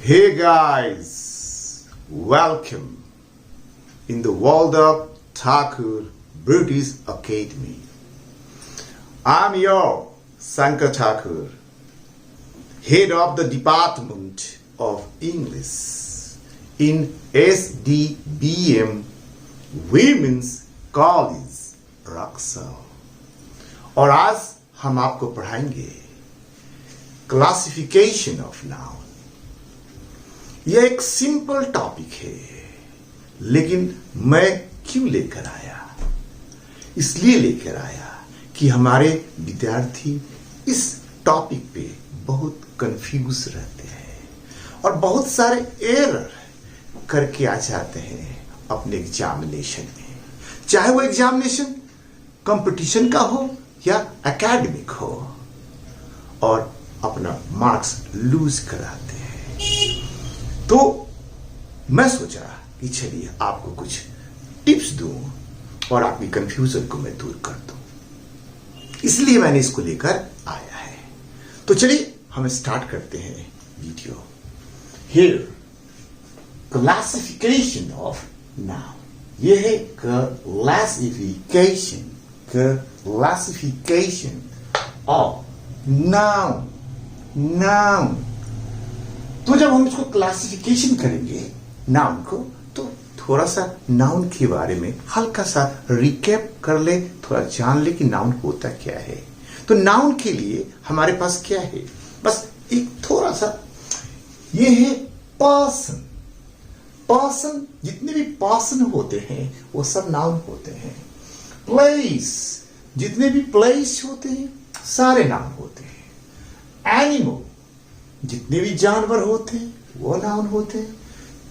Hey guys, welcome in the world of Thakur British Academy. I'm your Sankar Thakur, head of the Department of English in SDBM Women's College, Raksal. और आज हम आपको पढ़ाएंगे classification of noun. यह एक simple topic है, लेकिन मैं क्यों लेकर आया? इसलिए लेकर आया कि हमारे विद्यार्थी इस टॉपिक पे बहुत कंफ्यूज रहते हैं और बहुत सारे एरर करके आ जाते हैं अपने एग्जामिनेशन में, चाहे वो एग्जामिनेशन कंपटीशन का हो या एकेडमिक हो, और अपना मार्क्स लूज कराते हैं। तो मैं सोचा कि चलिए आपको कुछ टिप्स दूं और आपकी कंफ्यूजन को मैं दूर कर दूं, इसलिए मैंने इसको लेकर आया है। तो चलिए हम स्टार्ट करते हैं video. Here classification of noun. यह है क्लासिफिकेशन ऑफ नाउन। तो जब हम इसको क्लासिफिकेशन करेंगे नाउन को, तो थोड़ा सा नाउन के बारे में हल्का सा रिकैप कर ले, थोड़ा जान ले कि नाउन होता क्या है। तो नाउन के लिए हमारे पास क्या है, बस एक थोड़ा सा, ये है पर्सन। पर्सन, जितने भी पर्सन होते हैं वो सब नाउन होते हैं। प्लेस, जितने भी प्लेस होते हैं सारे नाउन होते हैं। एनिमल, जितने भी जानवर होते हैं वो नाउन होते हैं।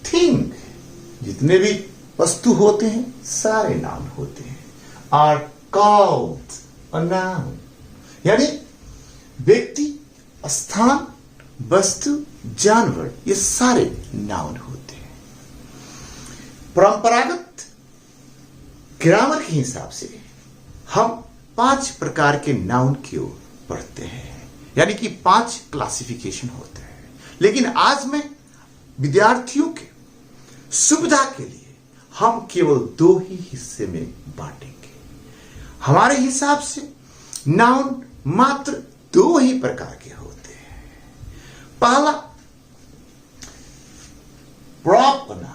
थिंग, जितने भी वस्तु होते हैं सारे नाउन होते हैं। आर कॉल्ड अ नाउन, यानी व्यक्ति, स्थान, वस्तु, जानवर, ये सारे नाउन होते हैं। परंपरागत ग्रामर के हिसाब से हम 5 प्रकार के नाउन को पढ़ते हैं, यानी कि 5 क्लासिफिकेशन होते हैं। लेकिन आज मैं विद्यार्थियों के सुविधा के लिए हम केवल 2 ही हिस्से में बांटेंगे। हमारे हिसाब से नाउन मात्र 2 ही प्रकार के होते हैं। पहला प्रॉपर नाउन।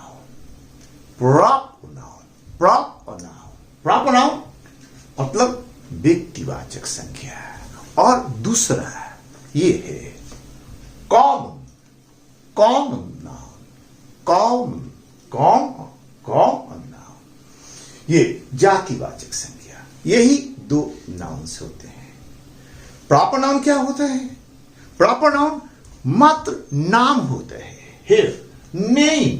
प्रॉपर नाउन मतलब व्यक्तिवाचक संख्या, और दूसरा ये है कॉमन नाउन, ये जातिवाचक संख्या। यही 2 नाउन्स होते हैं। प्रॉपर नाउन क्या होता है? प्रॉपर नाउन मात्र नाम होता है। हियर नेम,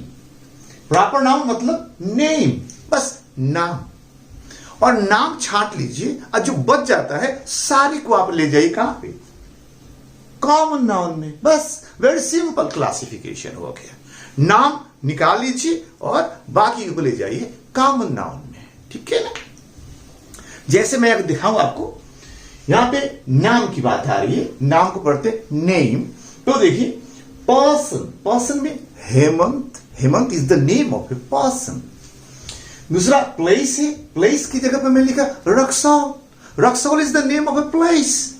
प्रॉपर नाउन मतलब नेम, बस नाम। और नाम छांट लीजिए और जो बच जाता है सारे को आप ले जाइए कहां पे? कॉमन नाउन में। बस वेरी सिंपल क्लासिफिकेशन हो गया। नाम निकाल लीजिए और बाकी को ले जाइए कॉमन नाउन में, ठीक है ना? जैसे मैं अगर दिखाऊं आपको, यहां पे नाम की बात आ रही है, नाम को पढ़ते नेम। तो देखिए पर्सन में Hemant is the name of a person. दूसरा प्लेस है, प्लेस की जगह पर मैं लिखा Raxaul is the name of a place.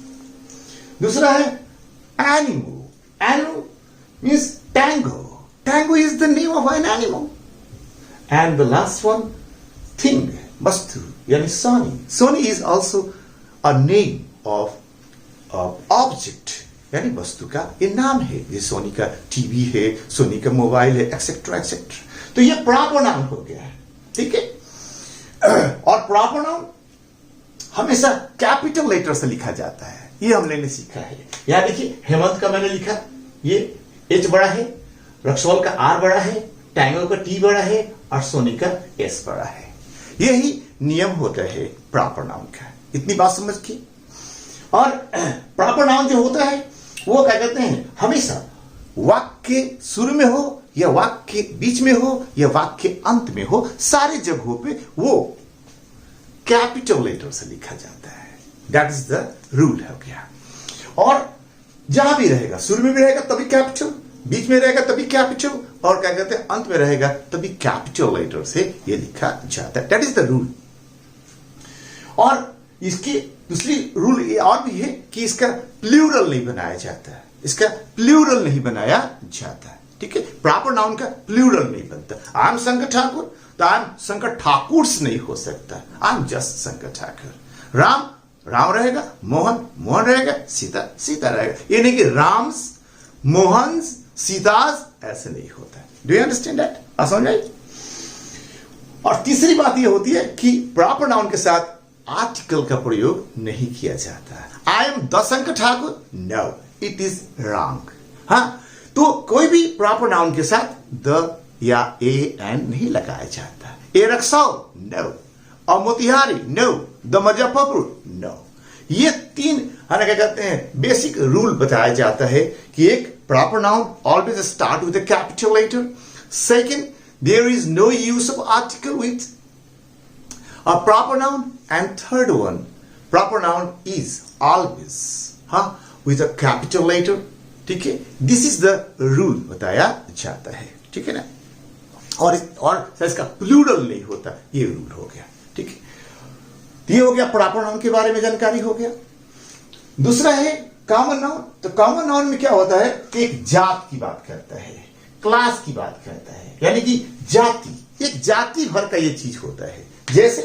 दूसरा है animal means tango is the name of an animal. And the last one thing, वस्तु, यानी Soni is also a name of object, यानी वस्तु का ये नाम है। ये सोनी का टीवी है, सोनी का मोबाइल है, एक्सेट्रा एक्सेट्रा। तो ये प्रॉपर नाउन हो गया है, ठीक है? और प्रॉपर नाउन हमेशा कैपिटल लेटर से लिखा जाता है, ये हमने सीखा है। यहां देखिए हेमंत का मैंने लिखा, ये एच बड़ा है, रक्सौल का आर बड़ा है, टैंगो का टी बड़ा है और सोनी का एस बड़ा है। यही नियम होता है प्रॉपर नाउन का। इतनी बात समझ की। और प्रॉपर नाउन जो होता है वो क्या कहते हैं, हमेशा वाक्य के शुरू में हो या वाक्य के बीच में हो या वाक्य के अंत में हो, सारी जगहों पे वो कैपिटल लेटर से लिखा जाता है। दैट इज द रूल हो गया। और जहां भी रहेगा, शुरू में भी रहेगा तभी कैपिटल, बीच में रहेगा तभी कैपिटल, और क्या कहते हैं अंत में रहेगा तभी कैपिटल लेटर से ये लिखा जाता है। That is the rule. और इसकी दूसरी रूल ये और भी है कि इसका प्लूरल नहीं बनाया जाता है, इसका प्लूरल नहीं बनाया जाता है, ठीक है। प्रॉपर नाउन का प्लूरल नहीं बनता। आई एम शंकर ठाकुर तो आई एम शंकर ठाकुर्स नहीं हो सकता, I am just Shankar Thakur. Ram Ram रहेगा, मोहन मोहन रहेगा, सीता सीता रहेगा। ये नहीं कि राम्स मोहन्स सीताज ऐसे नहीं होता। Do you understand that? समझ आई? और तीसरी बात ये होती है कि प्रॉपर नाउन के साथ आर्टिकल का प्रयोग नहीं किया जाता। I am the Shankar Thakur, no, it is wrong. हाँ, तो कोई भी प्रॉपर नाउन के साथ द या ए एन नहीं लगाया जाता। A Raxaul, no. और Motihari, no. The Muzaffarpur, no. ये तीन है ना क्या कहते हैं बेसिक रूल बताया जाता है कि एक proper noun always start with a capital letter. Second, there is no use of article with a proper noun, and third one, proper noun is always with a capital letter, ठीक है। This is the rule बताया जाता है, ठीक है ना। और इसका प्लूरल नहीं होता, ये रूल हो गया, ठीक है। ये हो गया प्रॉपर नाउन के बारे में जानकारी हो गया। दूसरा है कॉमन नाउन। तो कॉमन नाउन में क्या होता है कि एक जात की बात करता है, क्लास की बात करता है, यानी कि जाति, एक जाति भर का ये चीज होता है। जैसे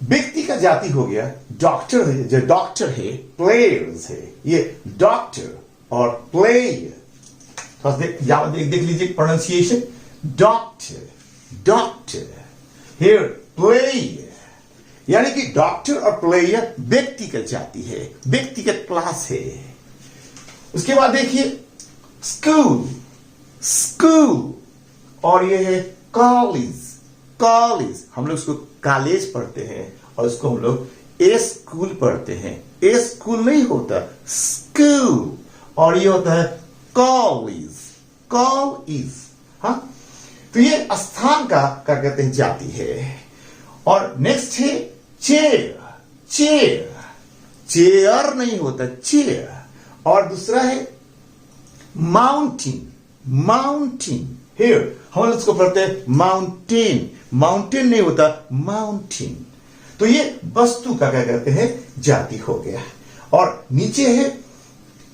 व्यक्ति का जाति हो गया डॉक्टर है, जो डॉक्टर है, प्लेयर्स है, ये डॉक्टर और प्लेयर। देख लीजिए pronunciation, doctor doctor, here player, यानी कि डॉक्टर और प्लेयर व्यक्ति का जाति है, व्यक्तिगत क्लास है। उसके बाद देखिए स्कूल, स्कूल, और ये है कॉलेज, कॉलेज, हम लोग उसको कॉलेज पढ़ते हैं और उसको हम लोग ए स्कूल पढ़ते हैं। ए स्कूल नहीं होता, स्कूल, और ये होता है कॉलेज, कॉलेज। हाँ, तो ये स्थान का क्या कहते हैं जाति है। और नेक्स्ट है चेयर, चेयर, चेयर नहीं होता, चेयर। और दूसरा है माउंटेन, माउंटेन, हियर हम उसको पढ़ते हैं माउंटेन, माउंटेन नहीं होता, माउंटेन। तो ये वस्तु का क्या कहते हैं जाति हो गया। और नीचे है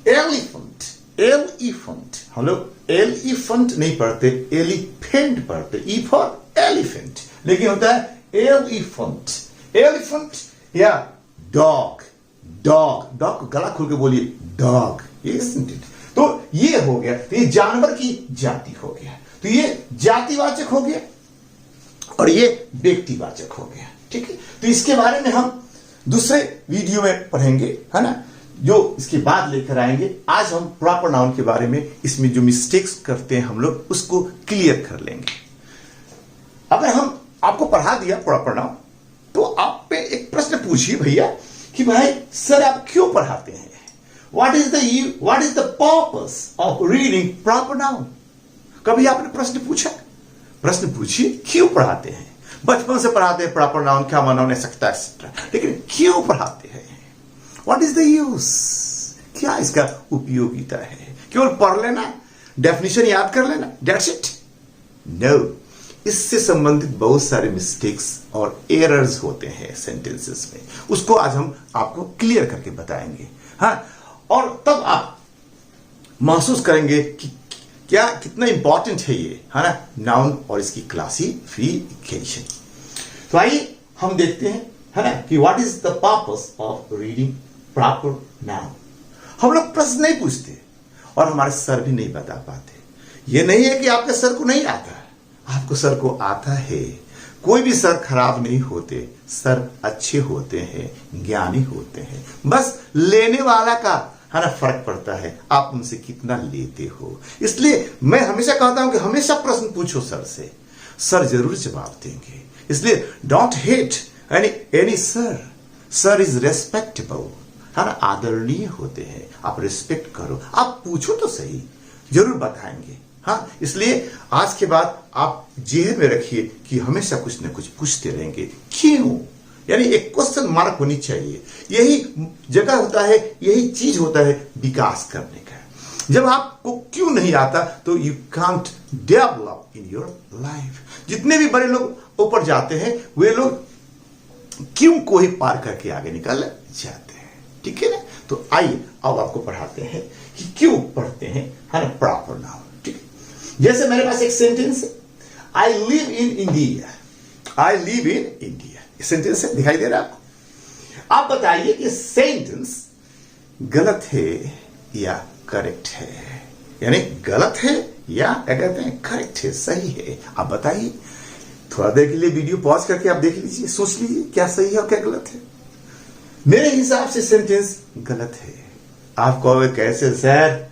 एलिफेंट, एलिफेंट, हम लोग एलिफेंट नहीं पढ़ते, एलिफेंट पढ़ते, ई फॉर एलिफेंट, लेकिन होता है एलिफेंट, एलिफेंट। या डॉग, डॉग, डॉग को गला खोल के बोलिए डॉग, तो ये हो गया, तो ये जानवर की जाति हो गया। तो ये जातिवाचक हो गया और ये व्यक्तिवाचक हो गया, ठीक है। तो इसके बारे में हम दूसरे वीडियो में पढ़ेंगे, है ना, जो इसके बाद लेकर आएंगे। आज हम प्रॉपर नाउन के बारे में, इसमें जो मिस्टेक्स करते हैं हम लोग उसको क्लियर कर लेंगे। अगर हम आपको पढ़ा दिया प्रॉपर नाउन, तो आप पे एक प्रश्न पूछिए भैया कि भाई सर आप क्यों पढ़ाते हैं? What is the purpose of reading proper noun? कभी आपने प्रश्न पूछा? प्रश्न पूछिए क्यों पढ़ाते हैं। बचपन से पढ़ाते हैं प्रॉपर नाउन, क्या माना सकता है एक्सेट्रा, लेकिन क्यों पढ़ाते हैं? What is the use? क्या इसका उपयोगिता है? केवल पढ़ लेना, डेफिनेशन याद कर लेना, दैट्स इट? नो, इससे संबंधित बहुत सारे मिस्टेक्स और एरर्स होते हैं सेंटेंसेस में, उसको आज हम आपको क्लियर करके बताएंगे। हाँ, और तब आप महसूस करेंगे कि क्या कितना इंपॉर्टेंट है ये, है ना, नाउन और इसकी क्लासिफिकेशन। तो आइए हम देखते हैं, है ना, कि what is the purpose of reading proper noun. हम लोग प्रश्न नहीं पूछते और हमारे सर भी नहीं बता पाते। ये नहीं है कि आपके सर को नहीं आता, आपको सर को आता है। कोई भी सर खराब नहीं होते, सर अच्छे होते हैं, ज्ञानी होते हैं, बस लेने वाला का है ना फर्क पड़ता है, आप उनसे कितना लेते हो। इसलिए मैं हमेशा कहता हूं कि हमेशा प्रश्न पूछो सर से, सर जरूर जवाब देंगे। इसलिए don't hate any sir, sir is respectable, है ना, आदरणीय होते हैं, आप रिस्पेक्ट करो, आप पूछो तो सही, जरूर बताएंगे। हाँ, इसलिए आज के बाद आप जेहन में रखिए कि हमेशा कुछ न कुछ पूछते रहेंगे। क्यों? यानी एक क्वेश्चन मार्क होनी चाहिए। यही जगह होता है, यही चीज होता है विकास करने का। जब आपको क्यों नहीं आता तो you can't develop in your life. जितने भी बड़े लोग ऊपर जाते हैं वे लोग क्यों को ही पार करके आगे निकल जाते हैं। ठीक है ना। तो आइए अब आपको पढ़ाते हैं कि क्यों पढ़ते हैं है ना प्रॉपर नाउन। ठीक है। जैसे मेरे पास एक सेंटेंस है, I live in India. I live in India sentence है, दिखाई दे रहा है आपको। आप बताइए कि सेंटेंस गलत है या करेक्ट है, यानी गलत है या क्या कहते हैं करेक्ट है, सही है। आप बताइए। थोड़ा देर के लिए वीडियो पॉज करके आप देख लीजिए, सोच लीजिए क्या सही है और क्या गलत है। मेरे हिसाब से सेंटेंस गलत है। आप कहोगे कैसे सर,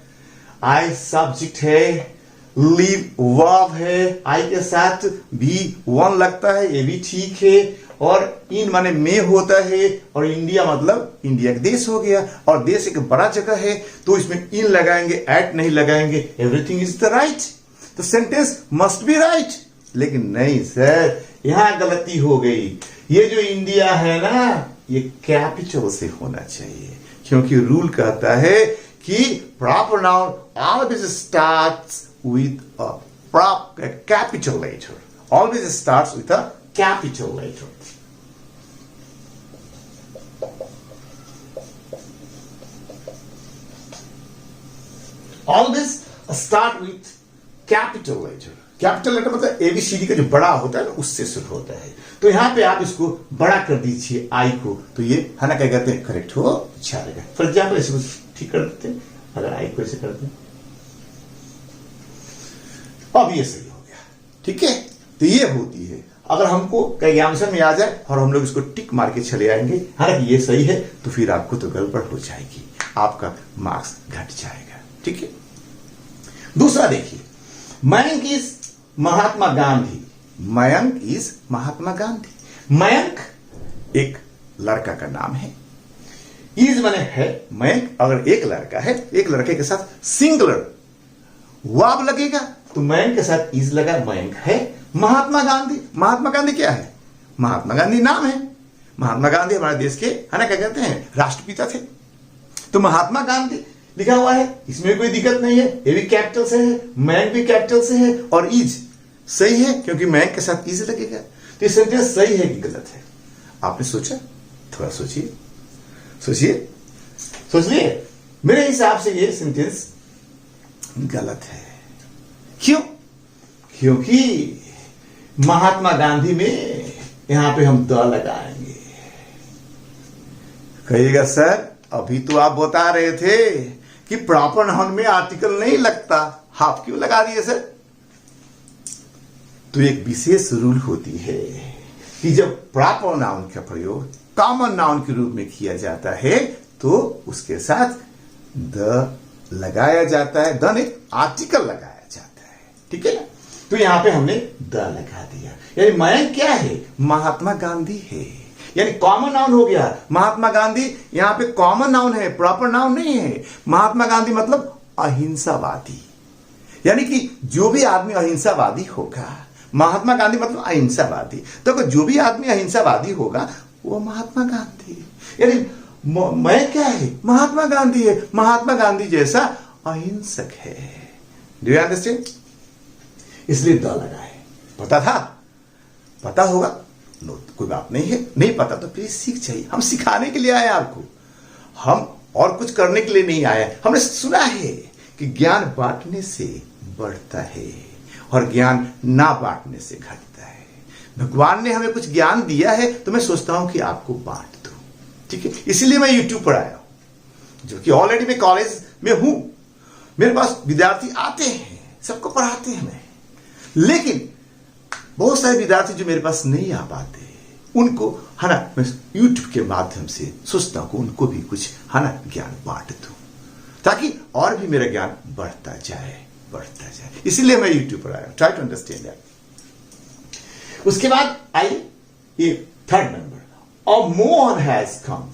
आई सब्जेक्ट है, लिव वर्ब है, आई के साथ भी वन लगता है, ये भी ठीक है, और इन माने में होता है, और इंडिया मतलब इंडिया का देश हो गया, और देश एक बड़ा जगह है तो इसमें इन लगाएंगे, एट नहीं लगाएंगे, एवरीथिंग इज द राइट। तो सेंटेंस मस्ट बी राइट। लेकिन नहीं सर, यहां गलती हो गई। ये जो इंडिया है ना ये कैपिटल से होना चाहिए, क्योंकि रूल कहता है कि proper noun always starts with a capital letter. Always starts with a capital letter. Always start with capital letter. Capital letter मतलब एबीसीडी का जो बड़ा होता है ना उससे शुरू होता है। तो यहां पे आप इसको बड़ा कर दीजिए आई को, तो ये है ना क्या कहते हैं करेक्ट हो जाएगा। फॉर एग्जाम्पल इसको ठीक कर देते हैं, अगर आई को ऐसे करते हैं अब ये सही हो गया। ठीक है। तो ये होती है, अगर हमको एग्जामिनेशन में आ जाए और हम लोग इसको टिक मार के चले आएंगे हालांकि ये सही है, तो फिर आपको तो गड़बड़ हो जाएगी, आपका मार्क्स घट जाएगा। ठीक है। दूसरा देखिए, मयंक इज महात्मा गांधी। मयंक इज महात्मा गांधी। मयंक एक लड़का का नाम है। इज माने है, मयंक अगर एक लड़का है, एक लड़के के साथ सिंगुलर वाब लगेगा तो मयंक के साथ इज लगा, मयंक है। महात्मा गांधी, महात्मा गांधी क्या है? महात्मा गांधी नाम है। महात्मा गांधी हमारे देश के है ना क्या कहते हैं राष्ट्रपिता थे। तो महात्मा गांधी लिखा हुआ है, इसमें कोई दिक्कत नहीं है। ये भी कैपिटल से है, मयंक भी कैपिटल से है, और इज सही है क्योंकि मयंक के साथ इज लगेगा। तो ये सेंटेंस सही है कि गलत है? आपने सोचा? थोड़ा सोचिए, सोचिए, सोचिए। मेरे हिसाब से ये सेंटेंस गलत है। क्यों? क्योंकि महात्मा गांधी में यहां पे हम द लगाएंगे। कहिएगा सर अभी तो आप बता रहे थे कि प्रॉपर नाउन में आर्टिकल नहीं लगता, आप क्यों लगा दिए सर? तो एक विशेष रूल होती है कि जब प्रॉपर नाउन का प्रयोग कॉमन नाउन के रूप में किया जाता है तो उसके साथ द लगाया जाता है। द नहीं आर्टिकल लगाया जाता है। ठीक है ना। तो यहां पे हमने द लगा दिया, यानी मयंक क्या है? महात्मा गांधी है, यानी कॉमन नाउन हो गया। महात्मा गांधी यहां पे कॉमन नाउन है, प्रॉपर नाउन नहीं है। महात्मा गांधी मतलब अहिंसावादी, यानी कि जो भी आदमी अहिंसावादी होगा, महात्मा गांधी मतलब अहिंसावादी, तो जो भी आदमी अहिंसावादी होगा वो महात्मा गांधी। यानी मैं क्या है? महात्मा गांधी है। महात्मा गांधी जैसा अहिंसक है। Do you understand? इसलिए द लगाए। पता था? पता होगा? नो, कोई बात नहीं है। नहीं पता तो प्लीज सीख जाइए। हम सिखाने के लिए आए आपको, हम और कुछ करने के लिए नहीं आए। हमने सुना है कि ज्ञान बांटने से बढ़ता है और ज्ञान ना बांटने से घटता है। भगवान ने हमें कुछ ज्ञान दिया है तो मैं सोचता हूं कि आपको बांट दूं। ठीक है। इसलिए मैं यूट्यूब पर आया हूं, जो कि ऑलरेडी मैं कॉलेज में हूं। मेरे पास विद्यार्थी आते हैं, सबको पढ़ाते हैं मैं, लेकिन बहुत सारे विद्यार्थी जो मेरे पास नहीं आ पाते उनको है ना मैं यूट्यूब के माध्यम से सोचता हूं उनको भी कुछ है ना ज्ञान बांट दूं, ताकि और भी मेरा ज्ञान बढ़ता जाए, बढ़ता जाए। इसीलिए मैं यूट्यूब पर आया। Try to understand that. उसके बाद आई ये थर्ड नंबर, और मोहन हैज कम।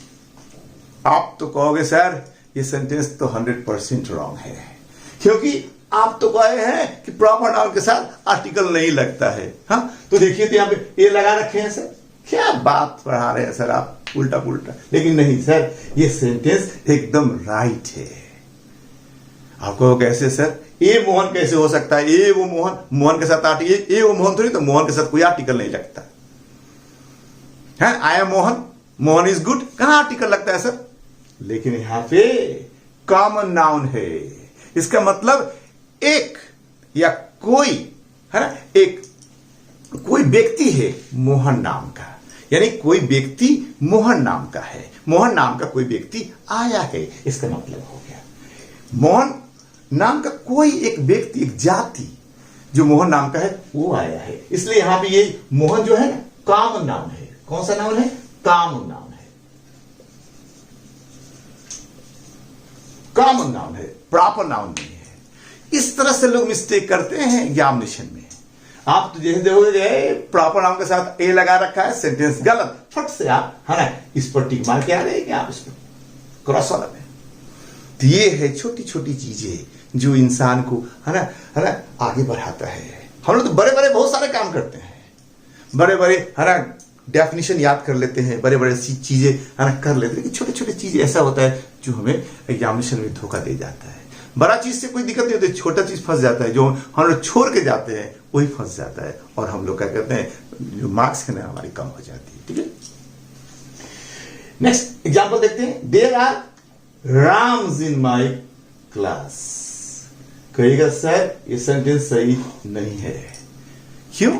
आप तो कहोगे सर ये सेंटेंस तो 100% रॉन्ग है, क्योंकि आप तो कहे हैं कि प्रॉपर नाउन के साथ आर्टिकल नहीं लगता है। हाँ, तो देखिए तो यहां पे ये लगा रखे हैं सर। क्या बात पढ़ा रहे हैं सर आप, उल्टा पुल्टा। लेकिन नहीं सर, ये सेंटेंस एकदम राइट है। आपको कैसे सर, ए मोहन कैसे हो सकता है? ए वो मोहन, मोहन के साथ आर्टिकल, ए वो मोहन थोड़ी, तो मोहन के साथ कोई आर्टिकल नहीं लगता है। I am Mohan, Mohan is good, कहां आर्टिकल लगता है सर? लेकिन यहां पे कॉमन नाउन है, इसका मतलब एक या कोई, है ना, एक कोई व्यक्ति है मोहन नाम का, यानी कोई व्यक्ति मोहन नाम का है, मोहन नाम का कोई व्यक्ति आया है, इसका मतलब हो गया मोहन नाम का कोई एक व्यक्ति, एक जाति जो मोहन नाम का है वो आया है। इसलिए यहां पे ये मोहन जो है ना कॉमन नाउन है। कौन सा नाउन है? कॉमन नाउन है, कॉमन नाउन है, प्रॉपर नाउन नहीं है। इस तरह से लोग मिस्टेक करते हैं एग्जामिनेशन में। आप तो जैसे देखोगे प्रॉपर नाउन के साथ ए लगा रखा है, सेंटेंस गलत, फट से आप, है ना, इस पर टिक मार के आ रहे हैं आप इस पर क्रॉस वाला में। तो ये है छोटी छोटी चीजें जो इंसान को, है ना, आगे बढ़ाता है। हम लोग तो बड़े बड़े बहुत सारे काम करते हैं, बड़े बड़े, है ना, डेफिनेशन याद कर लेते हैं, बड़े बड़े चीजें, है ना, कर लेते हैं। छोटे छोटे चीजें ऐसा होता है जो हमें एग्जामिनेशन में धोखा दे जाता है। बड़ा चीज से कोई दिक्कत नहीं होती, छोटा चीज फंस जाता है, जो हम लोग छोड़ के जाते हैं वही फंस जाता है, और हम लोग क्या करते हैं, जो मार्क्स है ना हमारी कम हो जाती है। ठीक है, नेक्स्ट एग्जाम्पल देखते हैं। There are Rams in my class. कहिएगा सर ये सेंटेंस सही नहीं है। क्यों?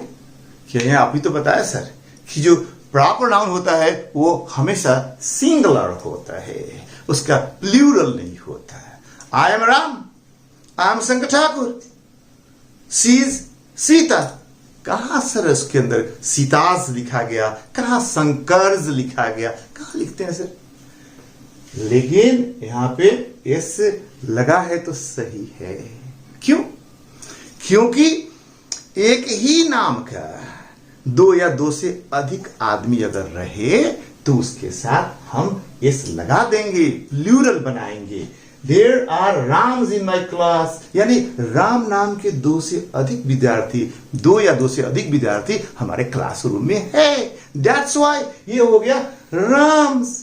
क्या आप ही तो बताया सर कि जो प्रॉपर नाउन होता है वो हमेशा सिंगुलर होता है, उसका प्लूरल नहीं होता है। I am Ram, I am Shankar Thakur, she is Sita. कहां सर उसके अंदर सीताज लिखा गया, कहां शंकर्स लिखा गया, कहां लिखते हैं सर? लेकिन यहां पे एस लगा है तो सही है। क्यों? क्योंकि एक ही नाम का दो या दो से अधिक आदमी अगर रहे तो उसके साथ हम एस लगा देंगे, प्लूरल बनाएंगे। There are Rams in my class, यानी राम नाम के दो से अधिक विद्यार्थी, दो या दो से अधिक विद्यार्थी हमारे क्लासरूम में है। दैट्स व्हाई ये हो गया राम्स।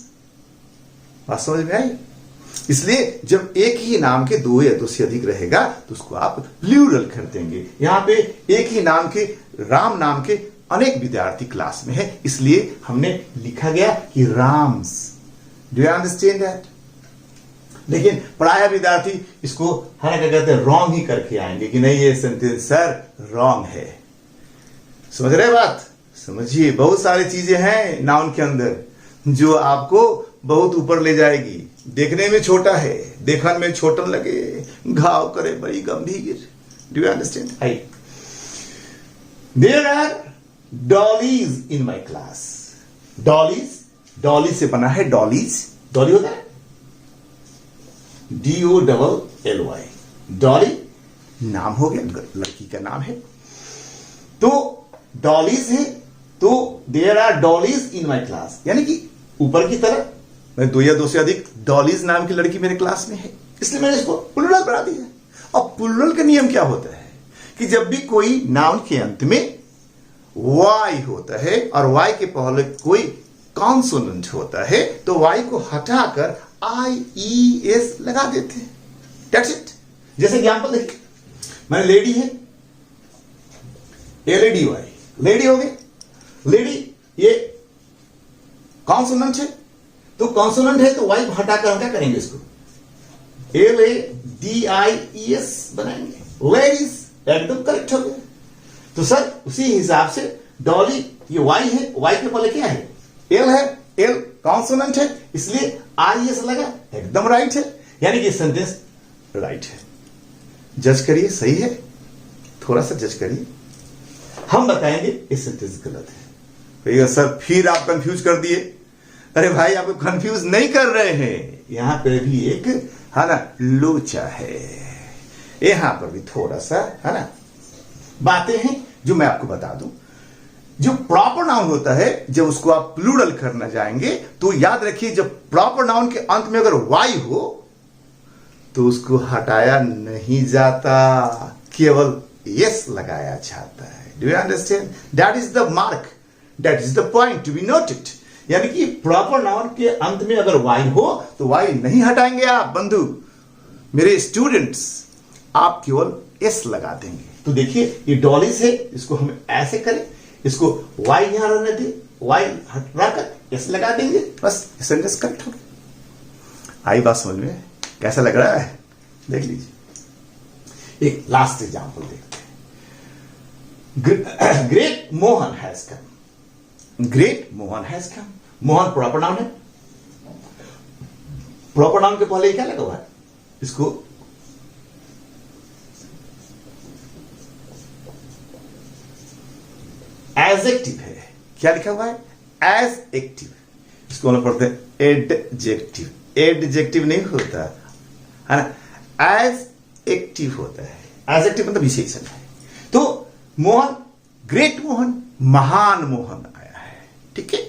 बात समझ में आई? इसलिए जब एक ही नाम के दो या दो से अधिक रहेगा तो उसको आप प्लूरल कर देंगे। यहां पे एक ही नाम के, राम नाम के अनेक विद्यार्थी क्लास में है, इसलिए हमने लिखा गया कि Ram's. Do you understand that? लेकिन पढ़ाया विद्यार्थी इसको हर क्या कहते हैं, रॉन्ग ही करके आएंगे कि नहीं ये सेंटेंस सर रॉन्ग है। समझ रहे बात? समझिए, बहुत सारी चीजें हैं नाउन के अंदर जो आपको बहुत ऊपर ले जाएगी। देखने में छोटा है, देखने में छोटा लगे, घाव करे बड़ी गंभीर। Do you understand? I there are dollies in my class. Dollies, dolly से बना है डॉलीज, डॉली होता है DOLLY, डॉली नाम हो गया, लड़की का नाम है। तो डॉलीज है, तो there are dollies in my class, यानी कि ऊपर की तरफ मैं दो या दो से अधिक डॉलीज नाम की लड़की मेरे क्लास में है, इसलिए मैंने इसको प्लूरल बना दिया। और प्लूरल का नियम क्या होता है कि जब भी कोई नाउन के अंत में वाई होता है और वाई के पहले कोई कॉन्सोनेंट होता है तो वाई को हटाकर IES लगा देते हैं। That's it। जैसे एग्जाम्पल देखिए, मैंने लेडी है, LADY, लेडी हो गई। लेडी ये कॉन्सोनेंट है, तो कॉन्सोनेंट है तो वाई को हटाकर हम क्या करेंगे, इसको LADIES बनाएंगे। लेडीज एकदम करेक्ट हो गया। तो सर उसी हिसाब से डॉली ये वाई है, वाई के पहले क्या है, एल है, एल कॉन्सोनेंट है, इसलिए IES लगा, एकदम राइट है, यानी कि सेंटेंस राइट है। जज करिए सही है, थोड़ा सा जज करिए, हम बताएंगे ये सेंटेंस गलत है। भैया सर फिर आप कंफ्यूज कर दिए। अरे भाई आप कंफ्यूज नहीं कर रहे हैं, यहां पर भी एक, है ना, लोचा है, यहां पर भी थोड़ा सा, है ना, बातें हैं जो मैं आपको बता दूं। जो प्रॉपर नाउन होता है जब उसको आप प्लूरल करना जाएंगे तो याद रखिए, जब प्रॉपर नाउन के अंत में अगर वाई हो तो उसको हटाया नहीं जाता, केवल यस लगाया जाता है। Do you understand? That is the mark, that is the point to be noted. यानी कि प्रॉपर नाउन के अंत में अगर वाई हो तो वाई नहीं हटाएंगे आप बंधु, मेरे स्टूडेंट्स आप केवल एस लगा देंगे। तो देखिए ये डॉलिस है, इसको हम ऐसे करें, इसको वाई यहां रहने दे, वाई हटाकर एस लगा देंगे, बस सेंटेंस करेक्ट हो गया। आई बात समझ में? कैसा लग रहा है देख लीजिए। एक लास्ट एग्जांपल देखते हैं। Great Mohan has come. Great Mohan has come. Mohan proper noun है। प्रॉपर नाउन के पहले क्या लगा हुआ है? इसको एडजेक्टिव है। क्या लिखा हुआ है? As active. इसको हम पढ़ते हैं एडजेक्टिव। एडजेक्टिव नहीं होता है ना, एज एक्टिव होता है। एडजेक्टिव मतलब विशेषण है। तो मोहन, ग्रेट मोहन, महान मोहन आया है। ठीक है,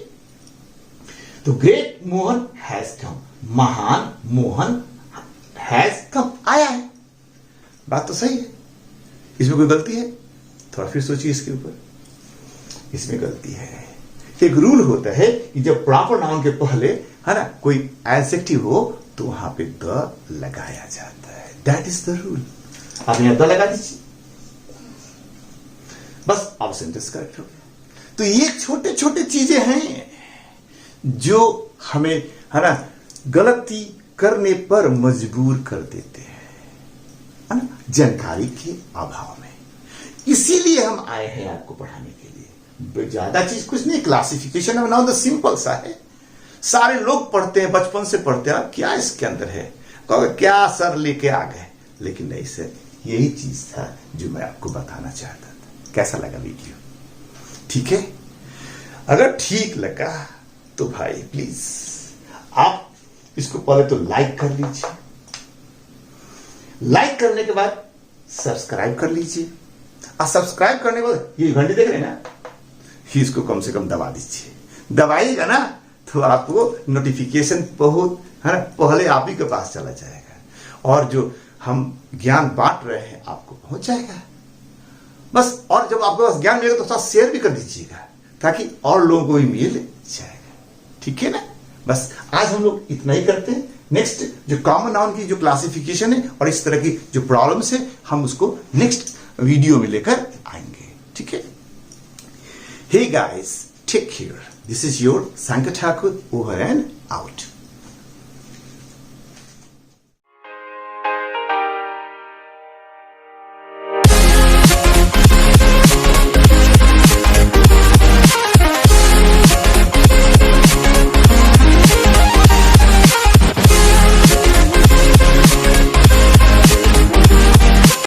तो ग्रेट मोहन हैज कम, महान मोहन हैज कम आया है। बात तो सही है, इसमें कोई गलती है? थोड़ा फिर सोचिए इसके ऊपर। इसमें गलती है। एक रूल होता है कि जब प्रॉपर नाउन के पहले है ना कोई एडजेक्टिव हो तो वहां पे द लगाया जाता है। That is the rule. आप यहां द लगा दीजिए, बस अब सेंटेंस करेक्ट हो गया। तो ये छोटे छोटे चीजें हैं जो हमें है ना गलती करने पर मजबूर कर देते हैं, है ना, जानकारी के अभाव में। इसीलिए हम आए हैं आपको पढ़ाने के लिए। ज्यादा चीज कुछ नहीं, क्लासिफिकेशन ऑफ नाउन तो सिंपल सा है। सारे लोग पढ़ते हैं, बचपन से पढ़ते हैं, क्या इसके अंदर है, क्या सर लेके आ गए। लेकिन नहीं सर, यही चीज था जो मैं आपको बताना चाहता था। कैसा लगा वीडियो? ठीक है, अगर ठीक लगा तो भाई प्लीज आप इसको पहले तो लाइक कर लीजिए। लाइक करने के बाद सब्सक्राइब कर लीजिए, और सब्सक्राइब करने के बाद ये घंटी देख रहे हैं ना, इसको कम से कम दबा दीजिए। दबाइएगा ना तो आपको नोटिफिकेशन बहुत है ना पहले आप ही के पास चला जाएगा, और जो हम ज्ञान बांट रहे हैं आपको पहुंच जाएगा बस। और जब आपके पास ज्ञान मिलेगा तो साथ शेयर भी कर दीजिएगा ताकि और लोगों को भी मिल जाएगा। ठीक है ना? बस आज हम लोग इतना ही करते हैं। नेक्स्ट जो कॉमन नाउन की जो क्लासिफिकेशन है और इस तरह की जो प्रॉब्लम्स है हम उसको नेक्स्ट वीडियो में लेकर आएंगे। ठीक है? Hey guys, take care. This is your Sankar Thakur over and out.